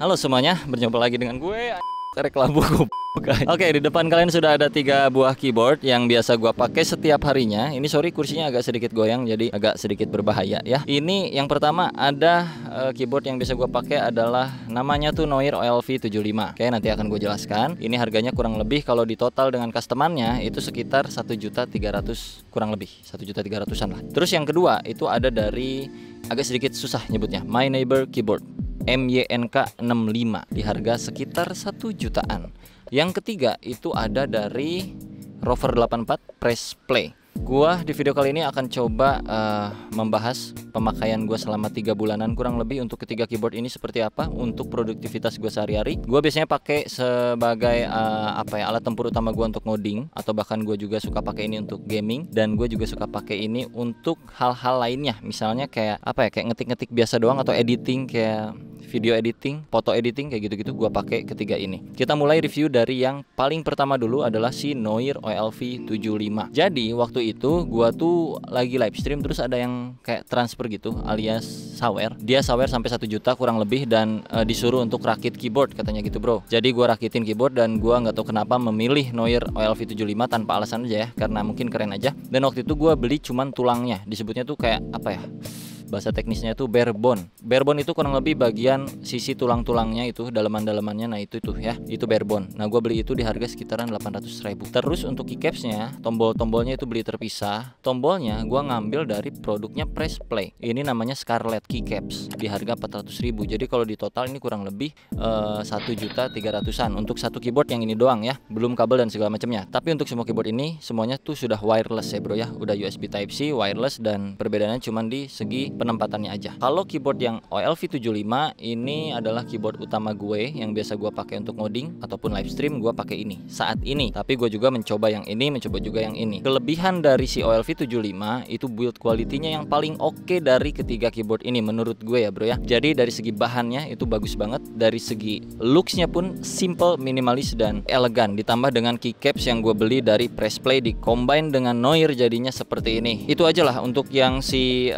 Halo semuanya, berjumpa lagi dengan gue reklamu. Oke, di depan kalian sudah ada 3 buah keyboard yang biasa gua pakai setiap harinya. Ini sorry kursinya agak sedikit goyang, jadi agak sedikit berbahaya ya. Ini yang pertama ada keyboard yang biasa gua pakai adalah namanya tuh Noir OLV75. Oke, nanti akan gue jelaskan. Ini harganya kurang lebih kalau di total dengan customannya itu sekitar 1.300.000 kurang lebih 1.300.000-an lah. Terus yang kedua itu ada dari agak sedikit susah nyebutnya, My Neighbor Keyboard MYNK65 di harga sekitar 1 jutaan. Yang ketiga itu ada dari Rover 84 Press Play. Gua di video kali ini akan coba membahas pemakaian gua selama 3 bulanan kurang lebih untuk ketiga keyboard ini seperti apa untuk produktivitas gua sehari-hari. Gua biasanya pakai sebagai alat tempur utama gua untuk ngoding, atau bahkan gua juga suka pakai ini untuk gaming, dan gue juga suka pakai ini untuk hal-hal lainnya, misalnya kayak kayak ngetik-ngetik biasa doang, atau editing kayak video editing, foto editing kayak gitu-gitu gua pakai ketiga ini. Kita mulai review dari yang paling pertama dulu adalah si Noir OLV75. Jadi waktu itu gua tuh lagi live stream, terus ada yang kayak transfer gitu alias sawer. Dia sawer sampai 1 juta kurang lebih, dan disuruh untuk rakit keyboard katanya gitu bro. Jadi gua rakitin keyboard, dan gua nggak tahu kenapa memilih Noir OLV75 tanpa alasan aja ya, karena mungkin keren aja. Dan waktu itu gua beli cuman tulangnya, disebutnya tuh kayak bahasa teknisnya itu bare bone. Bare bone itu kurang lebih bagian sisi tulang-tulangnya itu, dalaman-dalamannya. Nah itu tuh ya, itu bare bone. Nah gue beli itu di harga sekitaran 800.000. Terus untuk keycapsnya, tombol-tombolnya itu beli terpisah. Tombolnya gue ngambil dari produknya Press Play. Ini namanya Scarlett Keycaps di harga 400.000. Jadi kalau di total ini kurang lebih 1.300.000-an untuk satu keyboard yang ini doang ya, belum kabel dan segala macamnya. Tapi untuk semua keyboard ini semuanya tuh sudah wireless ya bro ya, udah USB Type-C, wireless, dan perbedaannya cuma di segi penempatannya aja. Kalau keyboard yang OLV75 ini adalah keyboard utama gue yang biasa gue pakai untuk ngoding ataupun live stream, gue pakai ini saat ini. Tapi gue juga mencoba yang ini, mencoba juga yang ini. Kelebihan dari si OLV75 itu build quality-nya yang paling oke dari ketiga keyboard ini menurut gue ya bro ya. Jadi dari segi bahannya itu bagus banget, dari segi looks-nya pun simple, minimalis, dan elegan. Ditambah dengan keycaps yang gue beli dari Press Play, di combine dengan Noir jadinya seperti ini. Itu aja lah untuk yang si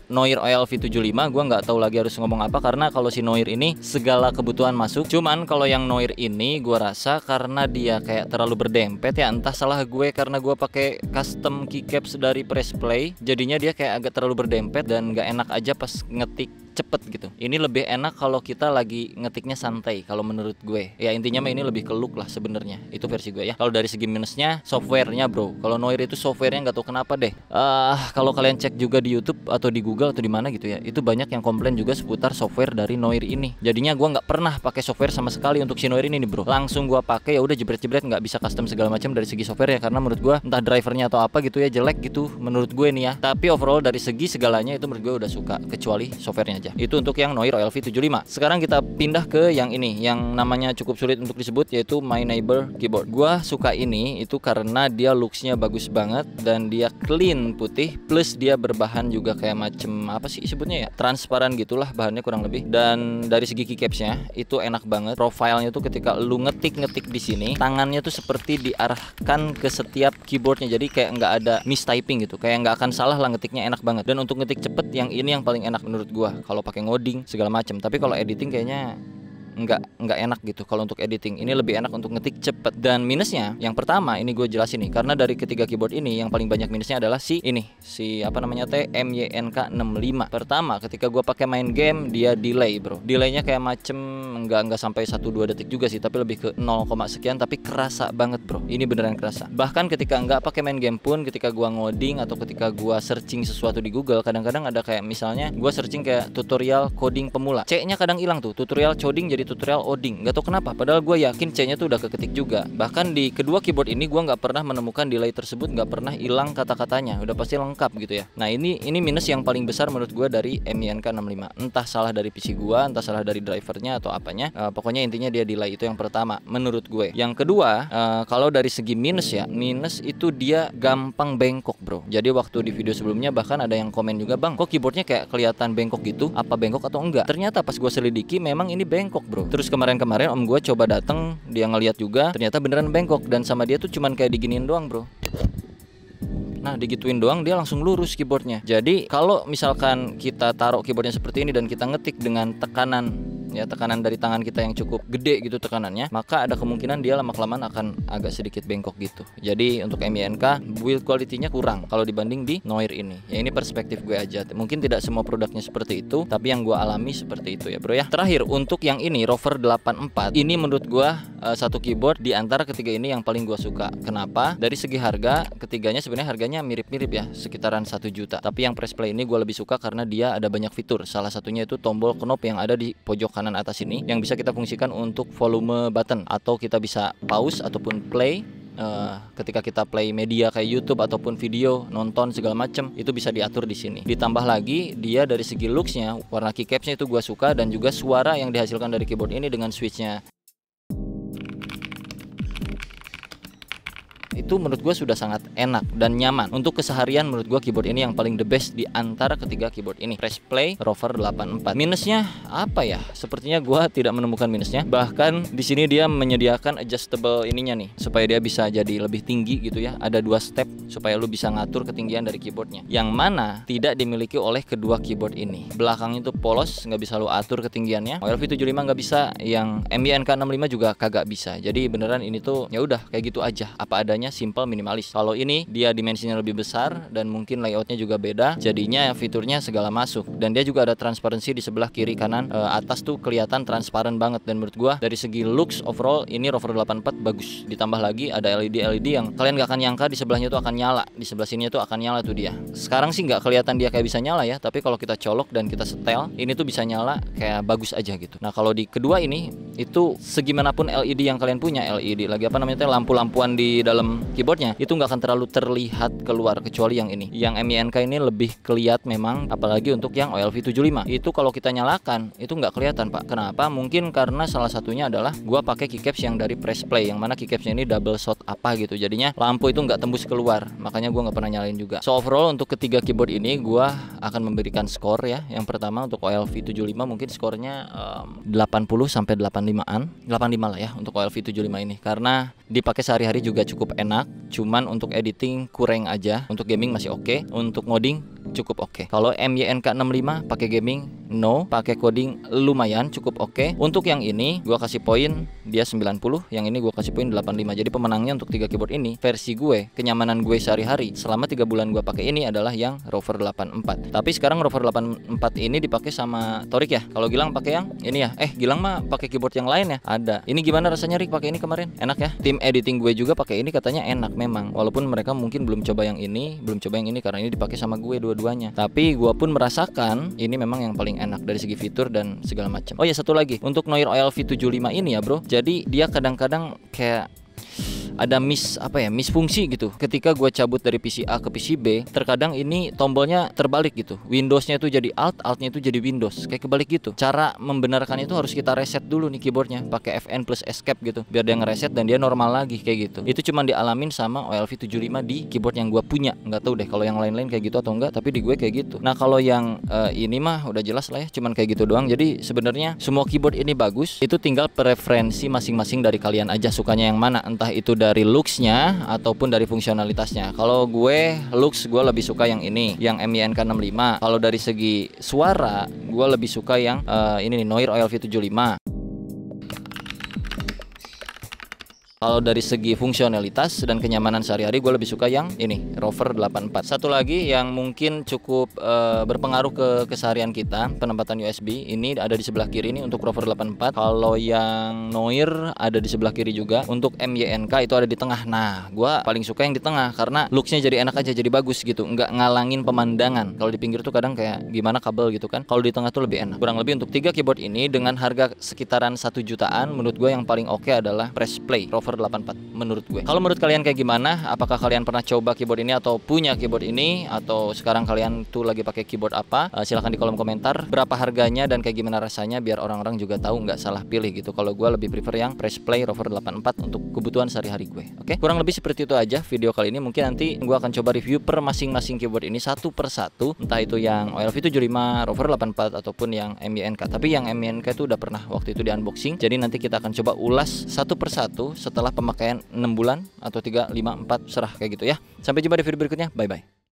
Noir OLV75. Gua nggak tahu lagi harus ngomong apa, karena kalau si Noir ini segala kebutuhan masuk. Cuman kalau yang Noir ini gua rasa karena dia kayak terlalu berdempet ya, entah salah gue karena gua pakai custom keycaps dari Press Play, jadinya dia kayak agak terlalu berdempet dan nggak enak aja pas ngetik cepet gitu. Ini lebih enak kalau kita lagi ngetiknya santai kalau menurut gue. Ya intinya mah ini lebih ke look lah sebenarnya. Itu versi gue ya. Kalau dari segi minusnya, softwarenya bro. Kalau Noir itu softwarenya nggak tahu kenapa deh. Kalau kalian cek juga di YouTube atau di Google atau di mana gitu ya, itu banyak yang komplain juga seputar software dari Noir ini. Jadinya gue nggak pernah pakai software sama sekali untuk si Noir ini nih bro. Langsung gue pakai ya udah jebret-jebret, nggak bisa custom segala macam dari segi software ya, karena menurut gue entah drivernya atau apa gitu ya jelek gitu menurut gue nih ya. Tapi overall dari segi segalanya itu menurut gue udah suka, kecuali softwarenya aja. Itu untuk yang Noir OLV75. Sekarang kita pindah ke yang ini, yang namanya cukup sulit untuk disebut, yaitu My Neighbor Keyboard. Gua suka ini itu karena dia looksnya bagus banget, dan dia clean putih, plus dia berbahan juga kayak macem apa sih sebutnya ya, transparan gitulah bahannya kurang lebih. Dan dari segi keycapsnya itu enak banget. Profilnya tuh ketika lu ngetik-ngetik di sini, tangannya tuh seperti diarahkan ke setiap keyboardnya, jadi kayak nggak ada mistyping gitu, kayak nggak akan salah lah ngetiknya, enak banget. Dan untuk ngetik cepet yang ini yang paling enak menurut gua kalau pakai ngoding segala macam. Tapi kalau editing kayaknya nggak enak gitu. Kalau untuk editing ini lebih enak untuk ngetik cepet. Dan minusnya yang pertama ini gue jelasin nih, karena dari ketiga keyboard ini yang paling banyak minusnya adalah si MYNK65. Pertama, ketika gue pakai main game dia delay bro. Delaynya kayak macem nggak sampai 1-2 detik juga sih, tapi lebih ke 0, sekian, tapi kerasa banget bro. Ini beneran kerasa. Bahkan ketika nggak pakai main game pun, ketika gue ngoding atau ketika gue searching sesuatu di Google, kadang-kadang ada kayak misalnya gue searching kayak tutorial coding pemula, C-nya kadang hilang tuh, tutorial coding jadi tutorial oding, nggak tahu kenapa, padahal gue yakin C-nya tuh udah keketik juga. Bahkan di kedua keyboard ini gue nggak pernah menemukan delay tersebut, nggak pernah hilang kata-katanya, udah pasti lengkap gitu ya. Nah ini minus yang paling besar menurut gue dari MYNK65. Entah salah dari PC gue, entah salah dari drivernya atau apanya, pokoknya intinya dia delay. Itu yang pertama menurut gue. Yang kedua, kalau dari segi minus ya, minus itu dia gampang bengkok bro. Jadi waktu di video sebelumnya bahkan ada yang komen juga, bang kok keyboardnya kayak kelihatan bengkok gitu, apa bengkok atau enggak. Ternyata pas gue selidiki memang ini bengkok bro. Terus kemarin om gue coba dateng, dia ngeliat juga, ternyata beneran bengkok. Dan sama dia tuh cuman kayak diginiin doang bro. Nah digituin doang dia langsung lurus keyboardnya. Jadi kalau misalkan kita taruh keyboardnya seperti ini dan kita ngetik dengan tekanan ya, tekanan dari tangan kita yang cukup gede gitu tekanannya, maka ada kemungkinan dia lama-kelamaan akan agak sedikit bengkok gitu. Jadi untuk MYNK build quality-nya kurang kalau dibanding di Noir ini. Ya ini perspektif gue aja. Mungkin tidak semua produknya seperti itu, tapi yang gue alami seperti itu ya bro ya. Terakhir untuk yang ini Rover 84, ini menurut gue satu keyboard di antara ketiga ini yang paling gue suka. Kenapa? Dari segi harga, ketiganya sebenarnya harganya mirip-mirip ya, sekitaran 1 juta. Tapi yang press play ini gue lebih suka karena dia ada banyak fitur. Salah satunya itu tombol knob yang ada di pojok kanan atas ini, yang bisa kita fungsikan untuk volume button, atau kita bisa pause ataupun play. Ketika kita play media kayak YouTube ataupun video, nonton segala macem, itu bisa diatur di sini. Ditambah lagi dia dari segi looksnya, warna keycapsnya itu gue suka, dan juga suara yang dihasilkan dari keyboard ini dengan switchnya itu menurut gue sudah sangat enak dan nyaman. Untuk keseharian menurut gue keyboard ini yang paling the best di antara ketiga keyboard ini. Press play Rover 84. Minusnya apa ya? Sepertinya gue tidak menemukan minusnya. Bahkan di sini dia menyediakan adjustable ininya nih, supaya dia bisa jadi lebih tinggi gitu ya. Ada 2 step supaya lu bisa ngatur ketinggian dari keyboardnya, yang mana tidak dimiliki oleh kedua keyboard ini. Belakangnya itu polos, nggak bisa lu atur ketinggiannya. OLV75 nggak bisa, yang MYNK65 juga kagak bisa. Jadi beneran ini tuh ya udah kayak gitu aja, apa adanya, simple, minimalis. Kalau ini dia dimensinya lebih besar dan mungkin layoutnya juga beda, jadinya fiturnya segala masuk. Dan dia juga ada transparansi di sebelah kiri kanan, atas tuh kelihatan transparan banget. Dan menurut gua dari segi looks overall ini Rover 84 bagus. Ditambah lagi ada LED yang kalian gak akan nyangka di sebelahnya tuh akan nyala, di sebelah sini tuh akan nyala tuh dia. Sekarang sih nggak kelihatan dia kayak bisa nyala ya, tapi kalau kita colok dan kita setel, ini tuh bisa nyala kayak bagus aja gitu. Nah kalau di kedua ini itu segimanapun LED yang kalian punya, LED lagi apa namanya, lampu-lampuan di dalam keyboardnya itu nggak akan terlalu terlihat keluar, kecuali yang ini. Yang MYNK ini lebih kelihatan memang, apalagi untuk yang OLV75 itu kalau kita nyalakan itu nggak kelihatan pak. Kenapa? Mungkin karena salah satunya adalah gua pakai keycaps yang dari press play, yang mana keycapsnya ini double shot apa gitu, jadinya lampu itu nggak tembus keluar, makanya gua nggak pernah nyalain juga. So overall untuk ketiga keyboard ini gua akan memberikan skor ya. Yang pertama untuk OLV75 mungkin skornya 80 sampai 85-an, 85 lah ya untuk OLV75 ini, karena dipakai sehari-hari juga cukup enak. Cuman untuk editing kurang aja. Untuk gaming masih oke. Untuk ngoding cukup oke. Kalau MYNK65 pakai gaming no, pakai coding lumayan cukup oke. Untuk yang ini gua kasih poin dia 90, yang ini gua kasih poin 85. Jadi pemenangnya untuk 3 keyboard ini versi gue, kenyamanan gue sehari-hari selama 3 bulan gua pakai ini adalah yang Rover 84. Tapi sekarang Rover 84 ini dipakai sama Torik ya. Kalau Gilang pakai yang ini ya. Gilang mah pakai keyboard yang lain ya. Ada. Ini gimana rasanya Rik pakai ini kemarin? Enak ya? Tim editing gue juga pakai ini katanya enak memang. Walaupun mereka mungkin belum coba yang ini karena ini dipakai sama gue dua-duanya. Tapi gue pun merasakan ini memang yang paling enak dari segi fitur dan segala macam. Oh ya satu lagi, untuk Noir OLV75 ini ya bro. Jadi dia kadang-kadang kayak ada misfungsi gitu. Ketika gue cabut dari PC A ke PC B, terkadang ini tombolnya terbalik gitu. Windowsnya itu jadi altnya itu jadi Windows, kayak kebalik gitu. Cara membenarkan itu harus kita reset dulu nih keyboardnya, pakai FN plus escape gitu, biar dia ngereset dan dia normal lagi kayak gitu. Itu cuma dialamin sama OLV75 di keyboard yang gue punya. Nggak tahu deh kalau yang lain-lain kayak gitu atau enggak, tapi di gue kayak gitu. Nah kalau yang ini mah udah jelas lah ya, cuman kayak gitu doang. Jadi sebenarnya semua keyboard ini bagus, itu tinggal preferensi masing-masing dari kalian aja, sukanya yang mana, entah itu dari looksnya ataupun dari fungsionalitasnya. Kalau gue looks gue lebih suka yang ini, yang MYNK65. Kalau dari segi suara gue lebih suka yang ini nih, Noir OLV75. Kalau dari segi fungsionalitas dan kenyamanan sehari-hari gue lebih suka yang ini, Rover 84. Satu lagi yang mungkin cukup berpengaruh ke keseharian kita, penempatan USB ini ada di sebelah kiri ini untuk Rover 84. Kalau yang Noir ada di sebelah kiri juga. Untuk MYNK itu ada di tengah. Nah, gue paling suka yang di tengah karena looksnya jadi enak aja, jadi bagus gitu, nggak ngalangin pemandangan. Kalau di pinggir tuh kadang kayak gimana kabel gitu kan. Kalau di tengah tuh lebih enak. Kurang lebih untuk 3 keyboard ini dengan harga sekitaran 1 jutaan, menurut gue yang paling oke adalah Press Play Rover 84 menurut gue. Kalau menurut kalian kayak gimana? Apakah kalian pernah coba keyboard ini atau punya keyboard ini, atau sekarang kalian tuh lagi pakai keyboard apa? Silahkan di kolom komentar. Berapa harganya dan kayak gimana rasanya biar orang-orang juga tahu, nggak salah pilih gitu. Kalau gue lebih prefer yang Press Play Rover 84 untuk kebutuhan sehari-hari gue. Oke? Kurang lebih seperti itu aja video kali ini. Mungkin nanti gue akan coba review per masing-masing keyboard ini satu per satu, entah itu yang OLV75, Rover 84 ataupun yang MYNK. Tapi yang MYNK itu udah pernah waktu itu di unboxing. Jadi nanti kita akan coba ulas satu per satu setelah pemakaian 6 bulan atau 3, 5, 4 serah kayak gitu ya. Sampai jumpa di video berikutnya. Bye bye.